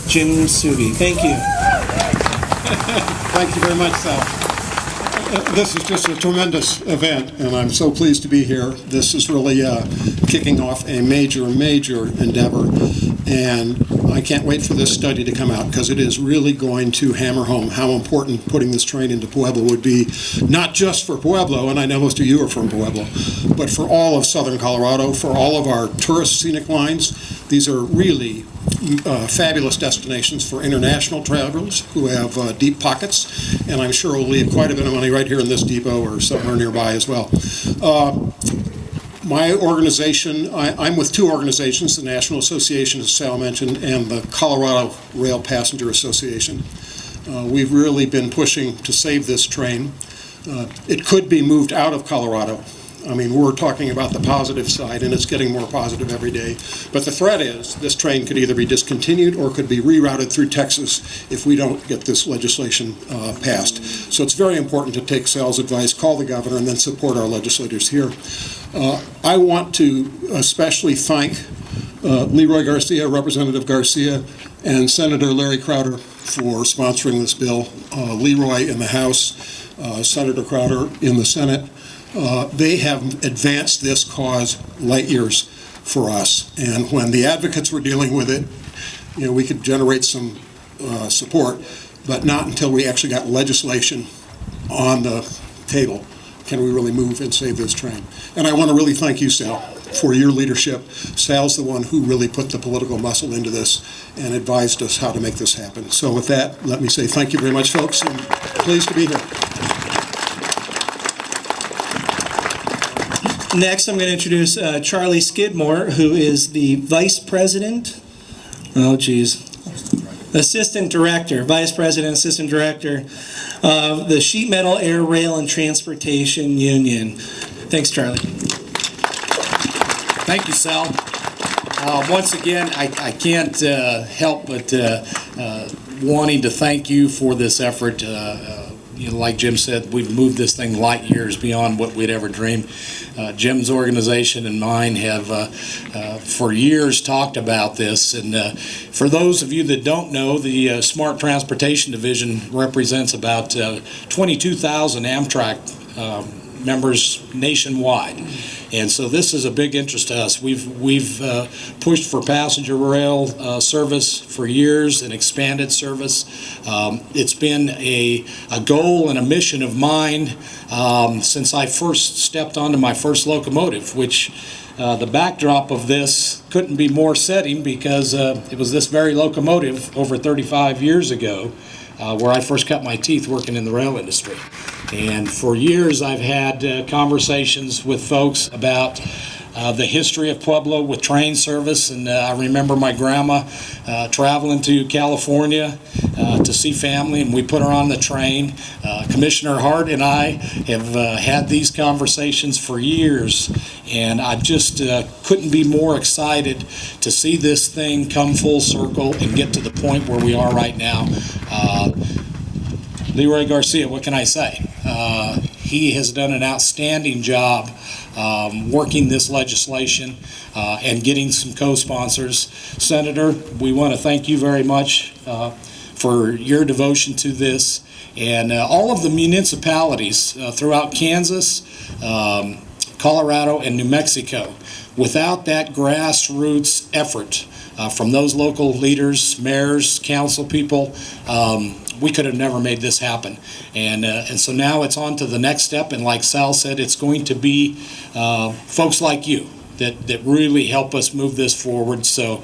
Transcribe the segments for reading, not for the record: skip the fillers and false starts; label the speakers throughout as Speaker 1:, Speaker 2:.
Speaker 1: Jim Subi. Thank you.
Speaker 2: Thank you very much, Sal. This is just a tremendous event, and I'm so pleased to be here. This is really kicking off a major endeavor, and I can't wait for this study to come out because it is really going to hammer home how important putting this train into Pueblo would be, not just for Pueblo, and I know most of you are from Pueblo, but for all of southern Colorado, for all of our tourist scenic lines. These are really fabulous destinations for international travelers who have deep pockets, and I'm sure will leave quite a bit of money right here in this depot or somewhere nearby as well. My organization, I'm with two organizations, the National Association, as Sal mentioned, and the Colorado Rail Passenger Association. We've really been pushing to save this train. It could be moved out of Colorado. I mean, we're talking about the positive side, and it's getting more positive every day. But the threat is this train could either be discontinued or could be rerouted through Texas if we don't get this legislation passed. So it's very important to take Sal's advice, call the governor, and then support our legislators here. I want to especially thank Leroy Garcia, Representative Garcia, and Senator Larry Crowder for sponsoring this bill. Leroy in the House, Senator Crowder in the Senate. They have advanced this cause light years for us, and when the advocates were dealing with it, you know, we could generate some support, but not until we actually got legislation on the table can we really move and save this train. And I want to really thank you, Sal, for your leadership. Sal's the one who really put the political muscle into this and advised us how to make this happen. So with that, let me say thank you very much, folks, and pleased to be here.
Speaker 1: Next, I'm going to introduce Charlie Skidmore, who is the Vice President, Assistant Director, Vice President, Assistant Director of the Sheet Metal, Air, Rail, and Transportation Union. Thanks, Charlie.
Speaker 3: Thank you, Sal. Once again, I can't help but wanting to thank you for this effort. You know, like Jim said, we've moved this thing light years beyond what we'd ever dreamed. Jim's organization and mine have for years talked about this, and for those of you that don't know, the Smart Transportation Division represents about 22,000 Amtrak members nationwide. And so this is a big interest to us. We've pushed for passenger rail service for years and expanded service. It's been a goal and a mission of mine since I first stepped onto my first locomotive, which the backdrop of this couldn't be more setting because it was this very locomotive over 35 years ago where I first cut my teeth working in the rail industry. And for years I've had conversations with folks about the history of Pueblo with train service, and I remember my grandma traveling to California to see family, and we put her on the train. Commissioner Hart and I have had these conversations for years, and I just couldn't be more excited to see this thing come full circle and get to the point where we are right now. Leroy Garcia, what can I say? He has done an outstanding job working this legislation and getting some co-sponsors. Senator, we want to thank you very much for your devotion to this, and all of the municipalities throughout Kansas, Colorado, and New Mexico. Without that grassroots effort from those local leaders, mayors, council people, we could have never made this happen. And so now it's on to the next step, and like Sal said, it's going to be folks like you that really help us move this forward. So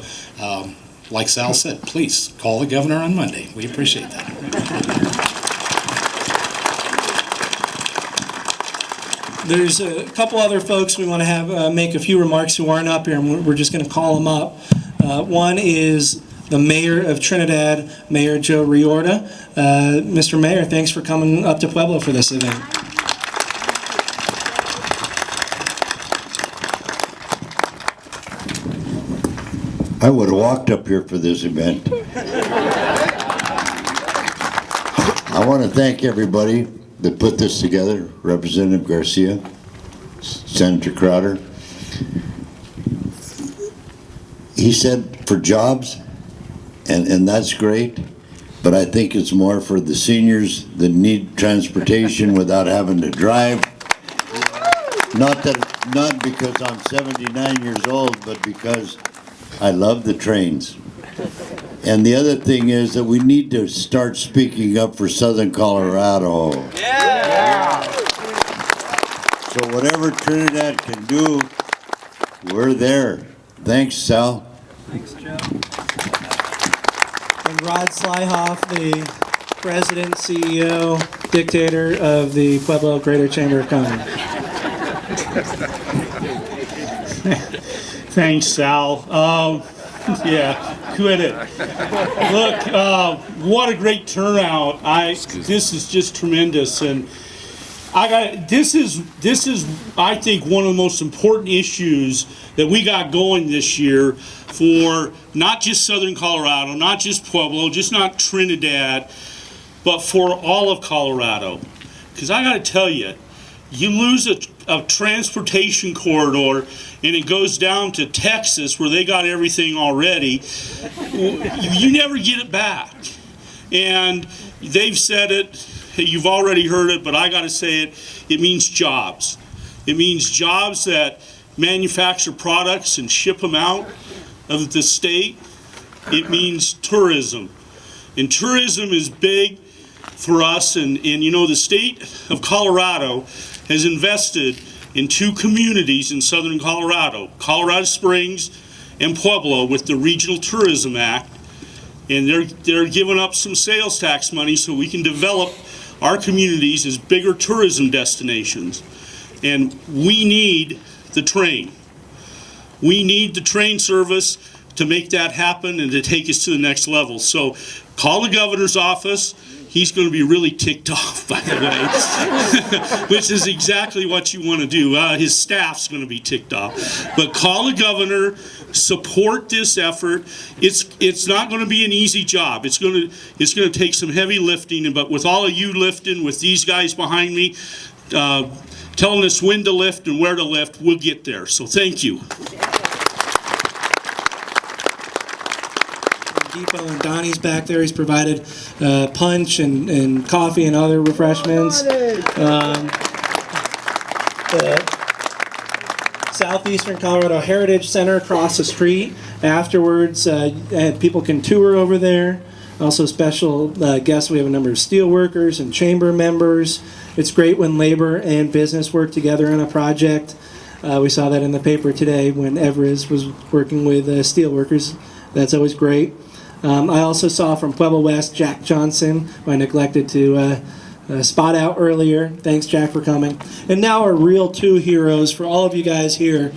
Speaker 3: like Sal said, please call the governor on Monday. We appreciate that.
Speaker 1: There's a couple other folks we want to have make a few remarks who aren't up here, and we're just going to call them up. One is the Mayor of Trinidad, Mayor Joe Riorda. Mr. Mayor, thanks for coming up to Pueblo for this event.
Speaker 4: I would have walked up here for this event. I want to thank everybody that put this together, Representative Garcia, Senator Crowder. He said for jobs, and that's great, but I think it's more for the seniors that need transportation without having to drive. Not because I'm 79 years old, but because I love the trains. And the other thing is that we need to start speaking up for Southern Colorado. Yeah. So whatever Trinidad can do, we're there. Thanks, Sal.
Speaker 1: Thanks, Joe. And Rod Slyhoff, the President, CEO, dictator of the Pueblo Greater Chamber of Commerce.
Speaker 5: Thanks, Sal. Yeah, quit it. Look, what a great turnout. This is just tremendous, and this is I think one of the most important issues that we got going this year for not just Southern Colorado, not just Pueblo, just not Trinidad, but for all of Colorado. Because I got to tell you, you lose a transportation corridor and it goes down to Texas where they got everything already, you never get it back. And they've said it, you've already heard it, but I got to say it, it means jobs. It means jobs that manufacture products and ship them out of the state. It means tourism. And tourism is big for us, and you know, the state of Colorado has invested in 2 communities in southern Colorado, Colorado Springs and Pueblo, with the Regional Tourism Act, and they're giving up some sales tax money so we can develop our communities as bigger tourism destinations. And we need the train. We need the train service to make that happen and to take us to the next level. So call the governor's office. He's going to be really ticked off, by the way, which is exactly what you want to do. His staff's going to be ticked off. But call the governor, support this effort. It's not going to be an easy job. It's going to take some heavy lifting, but with all of you lifting, with these guys behind me, telling us when to lift and where to lift, we'll get there. So thank you.
Speaker 1: Depot and Donnie's back there. He's provided punch and coffee and other refreshments. The Southeastern Colorado Heritage Center across the street. Afterwards, people can tour over there. Also special guests. We have a number of steel workers and chamber members. It's great when labor and business work together on a project. We saw that in the paper today when Everest was working with steel workers. That's always great. I also saw from Pueblo West, Jack Johnson, who I neglected to spot out earlier. Thanks, Jack, for coming. And now our real 2 heroes for all of you guys here.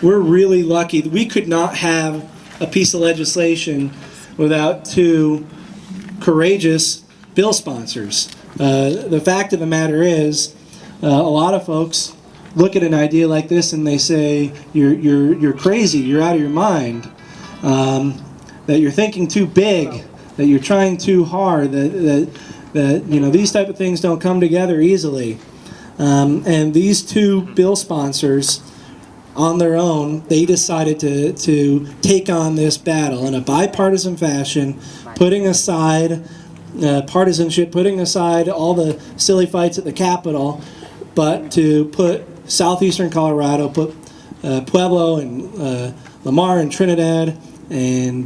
Speaker 1: We're really lucky. We could not have a piece of legislation without 2 courageous bill sponsors. The fact of the matter is, a lot of folks look at an idea like this and they say, you're crazy, you're out of your mind. That you're thinking too big, that you're trying too hard, that you know, these type of things don't come together easily. And these 2 bill sponsors, on their own, they decided to take on this battle in a bipartisan fashion, putting aside partisanship, putting aside all the silly fights at the Capitol, but to put southeastern Colorado, put Pueblo and Lamar and Trinidad and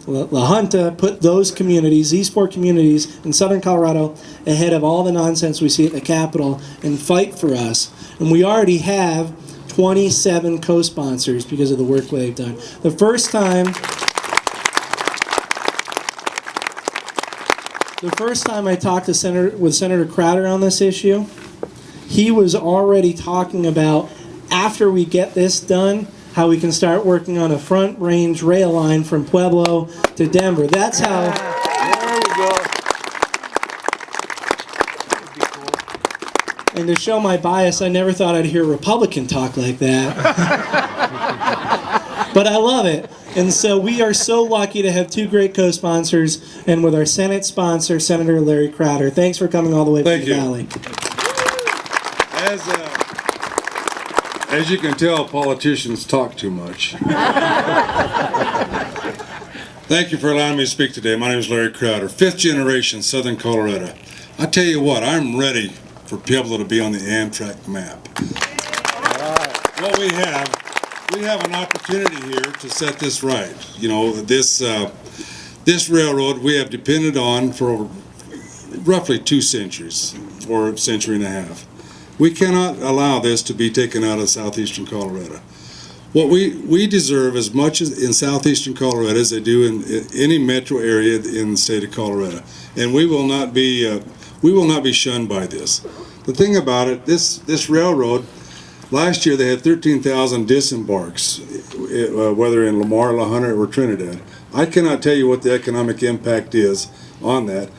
Speaker 1: La Junta, put those communities, these 4 communities in southern Colorado, ahead of all the nonsense we see at the Capitol and fight for us. And we already have 27 co-sponsors because of the work they've done. The first time I talked to Senator Crowder on this issue, he was already talking about, after we get this done, how we can start working on a front range rail line from Pueblo to Denver. That's how.
Speaker 6: There we go.
Speaker 1: And to show my bias, I never thought I'd hear a Republican talk like that. But I love it. And so we are so lucky to have 2 great co-sponsors, and with our Senate sponsor, Senator Larry Crowder. Thanks for coming all the way from the Valley.
Speaker 6: As you can tell, politicians talk too much.
Speaker 7: Thank you for allowing me to speak today. My name is Larry Crowder, 5th generation Southern Colorado. I tell you what, I'm ready for Pueblo to be on the Amtrak map. What we have an opportunity here to set this right. You know, this railroad we have depended on for roughly 2 centuries, or a century and a half. We cannot allow this to be taken out of southeastern Colorado. What we deserve as much as in southeastern Colorado as they do in any metro area in the state of Colorado, and we will not be shunned by this. The thing about it, this railroad, last year they had 13,000 disembarks, whether in Lamar, La Junta, or Trinidad. I cannot tell you what the economic impact is on that.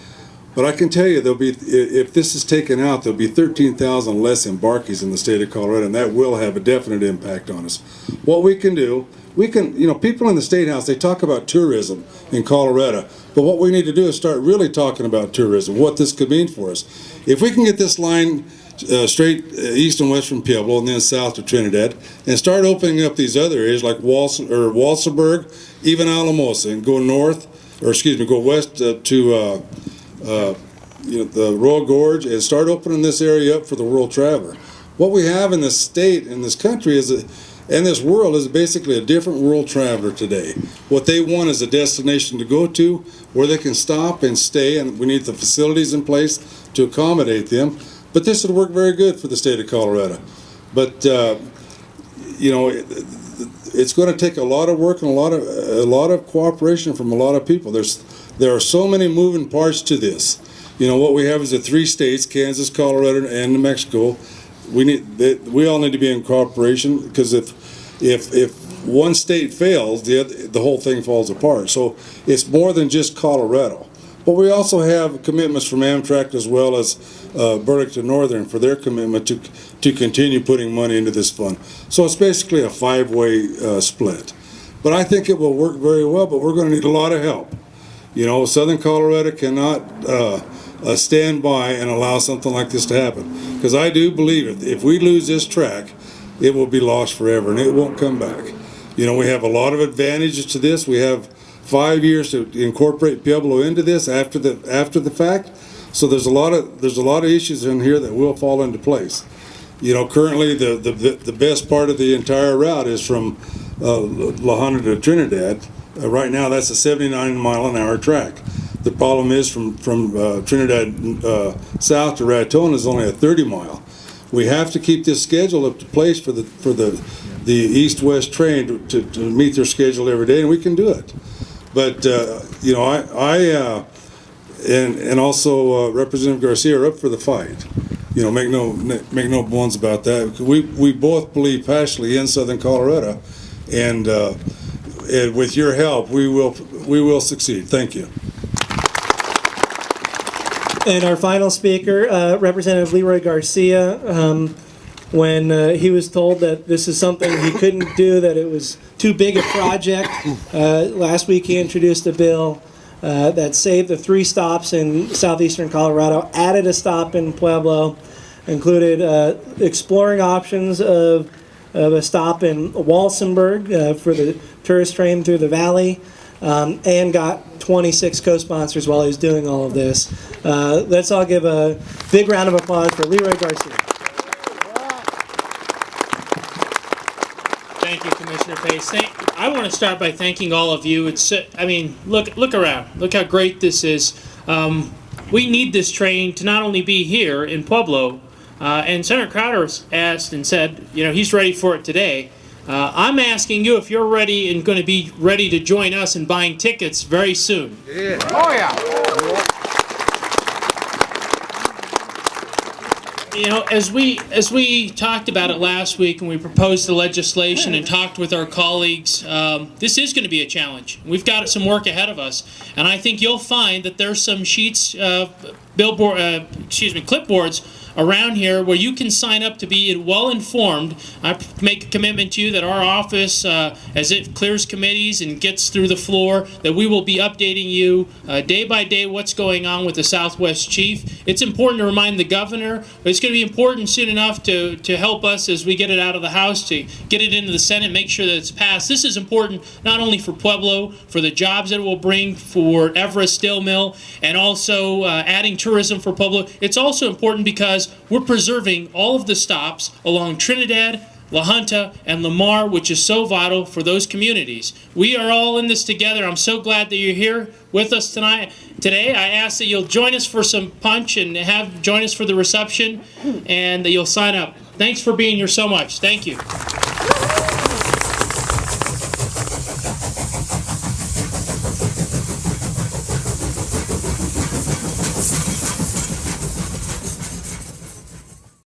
Speaker 7: But I can tell you, if this is taken out, there'll be 13,000 less embarkees in the state of Colorado, and that will have a definite impact on us. What we can do, people in the State House, they talk about tourism in Colorado, but what we need to do is start really talking about tourism, what this could mean for us. If we can get this line straight east and west from Pueblo and then south to Trinidad, and start opening up these other areas like Walsenburg, even Alamosa, and go west to the Royal Gorge, and start opening this area up for the world traveler. What we have in this state, in this country, and this world is basically a different world traveler today. What they want is a destination to go to where they can stop and stay, and we need the facilities in place to accommodate them. But this would work very good for the state of Colorado. But it's going to take a lot of work and a lot of cooperation from a lot of people. There are so many moving parts to this. You know, what we have is the 3 states, Kansas, Colorado, and New Mexico. We all need to be in cooperation, because if one state fails, the whole thing falls apart. So it's more than just Colorado. But we also have commitments from Amtrak as well as Burlington Northern for their commitment to continue putting money into this fund. So it's basically a 5-way split. But I think it will work very well, but we're going to need a lot of help. You know, Southern Colorado cannot stand by and allow something like this to happen. Because I do believe if we lose this track, it will be lost forever and it won't come back. You know, we have a lot of advantages to this. We have 5 years to incorporate Pueblo into this after the fact. So there's a lot of issues in here that will fall into place. You know, currently the best part of the entire route is from La Junta to Trinidad. Right now, that's a 79-mile-an-hour track. The problem is from Trinidad south to Raton is only a 30-mile. We have to keep this schedule up to place for the east-west train to meet their schedule every day, and we can do it. But you know, I and also Representative Garcia are up for the fight. You know, make no bones about that. We both believe passionately in Southern Colorado, and with your help, we will succeed. Thank you.
Speaker 1: And our final speaker, Representative Leroy Garcia, when he was told that this is something he couldn't do, that it was too big a project, last week he introduced a bill that saved the 3 stops in southeastern Colorado, added a stop in Pueblo, included exploring options of a stop in Walsenburg for the tourist train through the valley, and got 26 co-sponsors while he was doing all of this. Let's all give a big round of applause for Leroy Garcia.
Speaker 8: Thank you, Commissioner Pace. I want to start by thanking all of you. Look around. Look how great this is. We need this train to not only be here in Pueblo, and Senator Crowder asked and said, you know, he's ready for it today. I'm asking you if you're ready and going to be ready to join us in buying tickets very soon.
Speaker 6: Yeah. Oh, yeah.
Speaker 8: You know, as we talked about it last week and we proposed the legislation and talked with our colleagues, this is going to be a challenge. We've got some work ahead of us, and I think you'll find that there's some sheets clipboards around here where you can sign up to be well informed. I make a commitment to you that our office, as it clears committees and gets through the floor, that we will be updating you day by day what's going on with the Southwest Chief. It's important to remind the governor, but it's going to be important soon enough to help us as we get it out of the House, to get it into the Senate, make sure that it's passed. This is important not only for Pueblo, for the jobs that it will bring for Everest Steel Mill, and also adding tourism for Pueblo. It's also important because we're preserving all of the stops along Trinidad, La Junta, and Lamar, which is so vital for those communities. We are all in this together. I'm so glad that you're here with us today. I ask that you'll join us for some punch and join us for the reception, and that you'll sign up. Thanks for being here so much. Thank you.